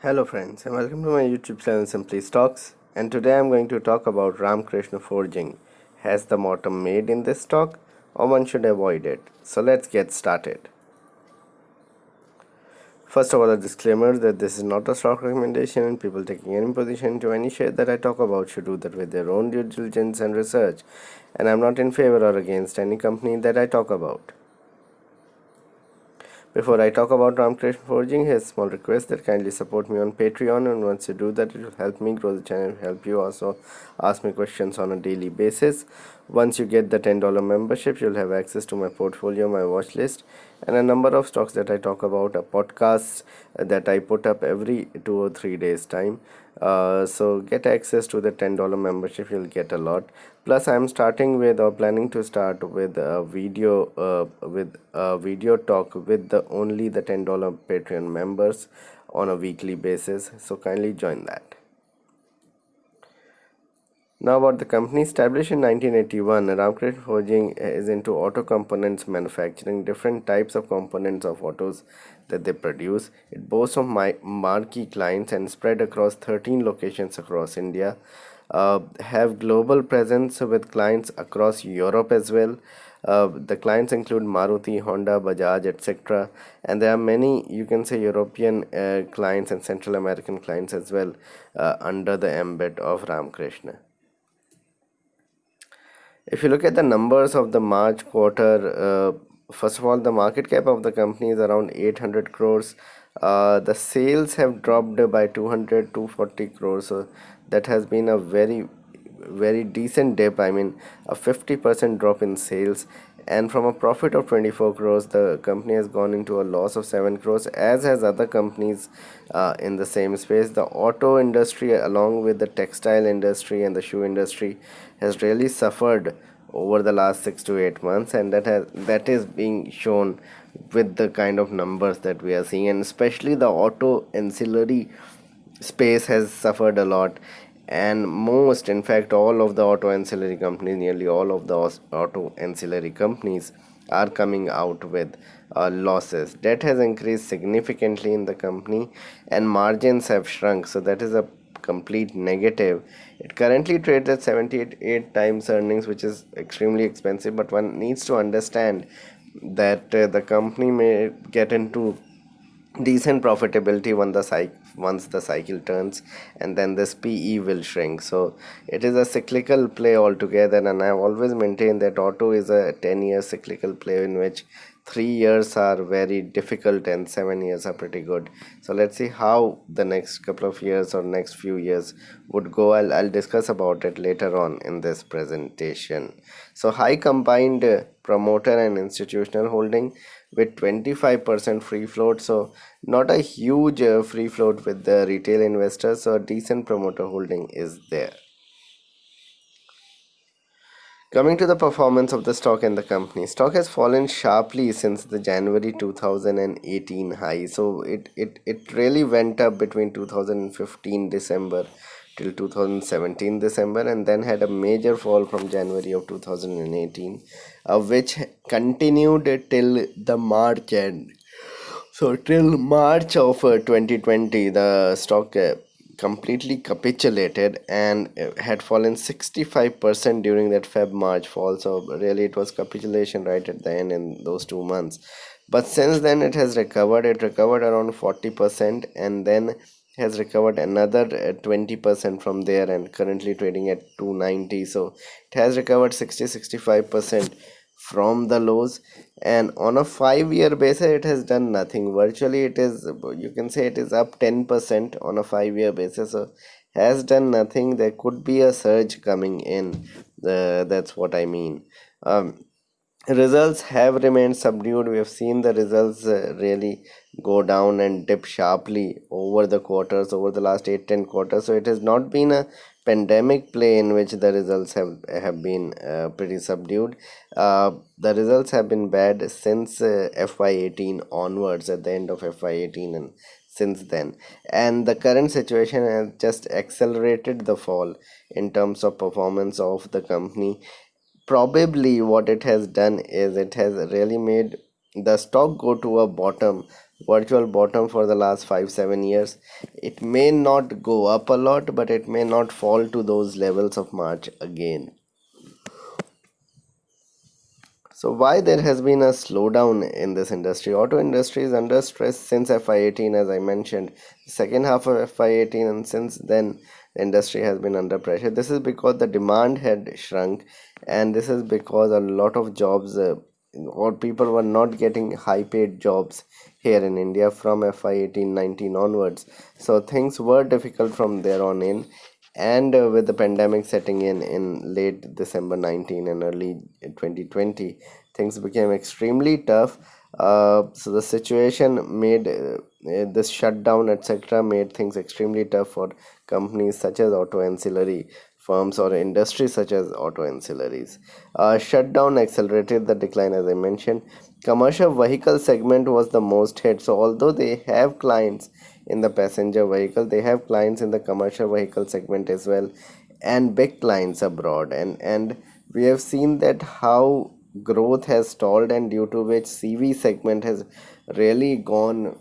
Hello friends and welcome to my YouTube channel Simply Stocks, and today I'm going to talk about Ramkrishna Forging. Has the bottom made in this stock or one should avoid it? So let's get started. First of all, a disclaimer that this is not a stock recommendation and people taking any position to any share that I talk about should do that with their own due diligence and research, and I'm not in favor or against any company that I talk about. Before I talk about Ramkrishna Forging, here's a small request that kindly support me on Patreon, and once you do that, it will help me grow the channel, help you also ask me questions on a daily basis. Once you get the $10 membership, you'll have access to my portfolio, my watch list, and a number of stocks that I talk about, a podcast that I put up every 2 or 3 days time. So get access to the $10 membership, you'll get a lot. Plus I'm starting with or planning to start with a video talk with the only the $10 Patreon members on a weekly basis, so kindly join that. Now about the company. Established in 1981, Ramkrishna Forging is into auto components manufacturing, different types of components of autos that they produce. It boasts of marquee clients and spread across 13 locations across India. Have global presence with clients across Europe as well. The clients include Maruti, Honda, Bajaj, etc. And there are many, you can say, European clients and Central American clients as well under the ambit of Ramkrishna. If you look at the numbers of the March quarter, first of all, the market cap of the company is around 800 crores. The sales have dropped by 200 to 40 crores. So that has been a very decent dip. I mean, a 50% drop in sales. And from a profit of 24 crores, the company has gone into a loss of 7 crores, as has other companies in the same space. The auto industry, along with the textile industry and the shoe industry, has really suffered over the last 6 to 8 months, and that is being shown with the kind of numbers that we are seeing, and especially the auto ancillary space has suffered a lot. And most, in fact, all of the auto ancillary companies, nearly all of the auto ancillary companies are coming out with losses. Debt has increased significantly in the company and margins have shrunk, so that is a complete negative. It currently trades at 78 times earnings, which is extremely expensive, but one needs to understand that the company may get into decent profitability once the cycle turns, and then this PE will shrink. So it is a cyclical play altogether, and I've always maintained that auto is a 10-year cyclical play in which 3 years are very difficult and 7 years are pretty good. So let's see how the next couple of years or next few years would go. I'll discuss about it later on in this presentation. So high combined promoter and institutional holding with 25% free float, so not a huge free float with the retail investors, so a decent promoter holding is there. Coming to the performance of the stock and the company, stock has fallen sharply since the January 2018 high. So it really went up between 2015 December till 2017 December, and then had a major fall from January of 2018, which continued till the March end. So till March of 2020, the stock completely capitulated and had fallen 65% during that Feb March fall. So really, it was capitulation right at the end in those 2 months. But since then, it has recovered. It recovered around 40% and then has recovered another 20% from there, and currently trading at 290. So it has recovered 65% from the lows, and on a 5 year basis it has done nothing. Virtually it is, you can say, it is up 10% on a 5 year basis, so has done nothing. There could be a surge coming in, that's what I mean. Results have remained subdued. We have seen the results really go down and dip sharply over the quarters, over the last 8-10 quarters. So it has not been a pandemic play in which the results have been pretty subdued. The results have been bad since FY18 onwards, at the end of FY18 and since then, and the current situation has just accelerated the fall in terms of performance of the company. Probably what it has done is it has really made the stock go to a bottom virtual bottom for the last 5 7 years. It may not go up a lot, but it may not fall to those levels of March again. So why there has been a slowdown in this industry? Auto industry is under stress since FY18, as I mentioned. Second half of FY18, and since then the industry has been under pressure. This is because the demand had shrunk, and this is because a lot of jobs or people were not getting high paid jobs here in India from FY18 19 onwards. So things were difficult from there on in, and with the pandemic setting in late December 19 and early 2020, things became extremely tough. So the situation made this shutdown, etc., made things extremely tough for companies such as auto ancillary firms or industries such as auto ancillaries. Shutdown accelerated the decline, as I mentioned. Commercial vehicle segment was the most hit. So although they have clients in the passenger vehicle, they have clients in the commercial vehicle segment as well, and big clients abroad. And we have seen that how growth has stalled, and due to which CV segment has really gone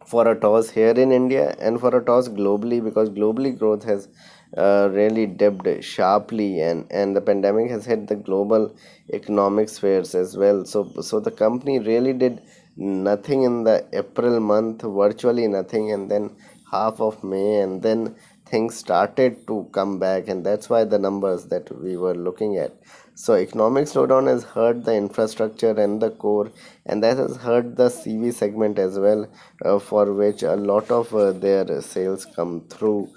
for a toss here in India and for a toss globally, because globally growth has really dipped sharply, and the pandemic has hit the global economic spheres as well. So the company really did nothing in the April month, virtually nothing, and then half of May, and then things started to come back, and that's why the numbers that we were looking at. So economic slowdown has hurt the infrastructure and the core, and that has hurt the CV segment as well, for which a lot of their sales come through.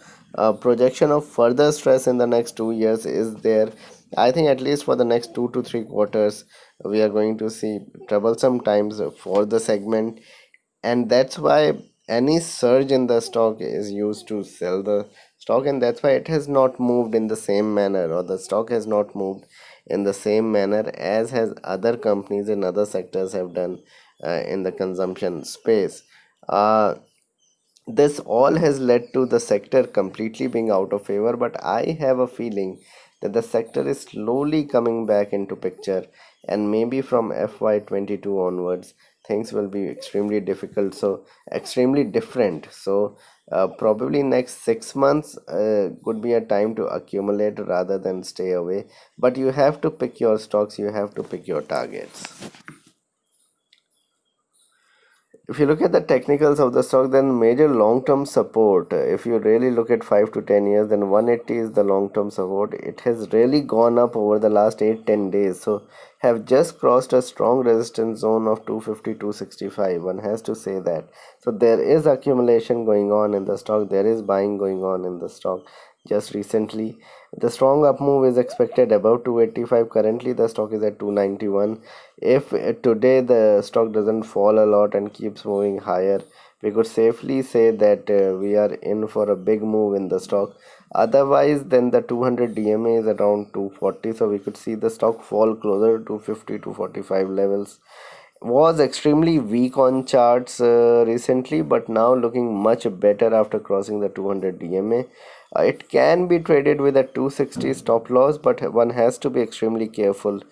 Projection of further stress in the next 2 years is there. I think at least for the next 2 to 3 quarters, we are going to see troublesome times for the segment, and that's why any surge in the stock is used to sell the stock, and that's why it has not moved in the same manner, or the stock has not moved in the same manner as has other companies in other sectors have done in the consumption space. uh, this all has led to the sector completely being out of favor, but I have a feeling that the sector is slowly coming back into picture, and maybe from FY22 onwards things will be extremely difficult, so extremely different. So probably next 6 months could be a time to accumulate rather than stay away, but you have to pick your stocks, you have to pick your targets. If you look at the technicals of the stock, then major long-term support, if you really look at 5 to 10 years, then 180 is the long-term support. It has really gone up over the last 8 10 days, so have just crossed a strong resistance zone of 250 265. One has to say that. So there is accumulation going on in the stock, there is buying going on in the stock just recently. The strong up move is expected above 285. Currently the stock is at 291. If today the stock doesn't fall a lot and keeps moving higher, we could safely say that we are in for a big move in the stock. Otherwise, then the 200 DMA is around 240, so we could see the stock fall closer to 50 to 45 levels. Was extremely weak on charts recently, but now looking much better after crossing the 200 DMA. It can be traded with a 260 stop loss, but one has to be extremely careful,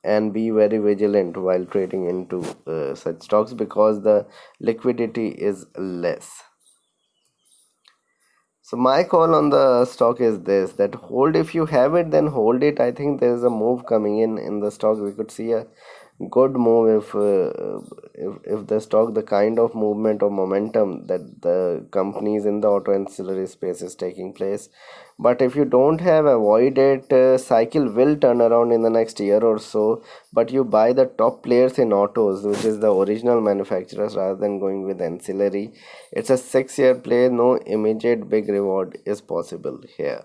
and be very vigilant while trading into such stocks, because the liquidity is less. So my call on the stock is this, that hold. If you have it, then hold it. I think there is a move coming in the stock. We could see a good move if the stock, the kind of movement or momentum that the companies in the auto ancillary space is taking place. But if you don't have, avoid it. Cycle will turn around in the next year or so, but you buy the top players in autos, which is the original manufacturers, rather than going with ancillary. It's a 6 year play, no immediate big reward is possible here.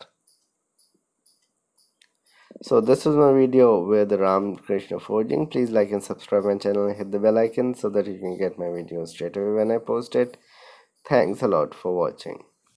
So this was my video with Ram Krishna Forging. Please like and subscribe my channel and hit the bell icon so that you can get my videos straight away when I post it. Thanks a lot for watching.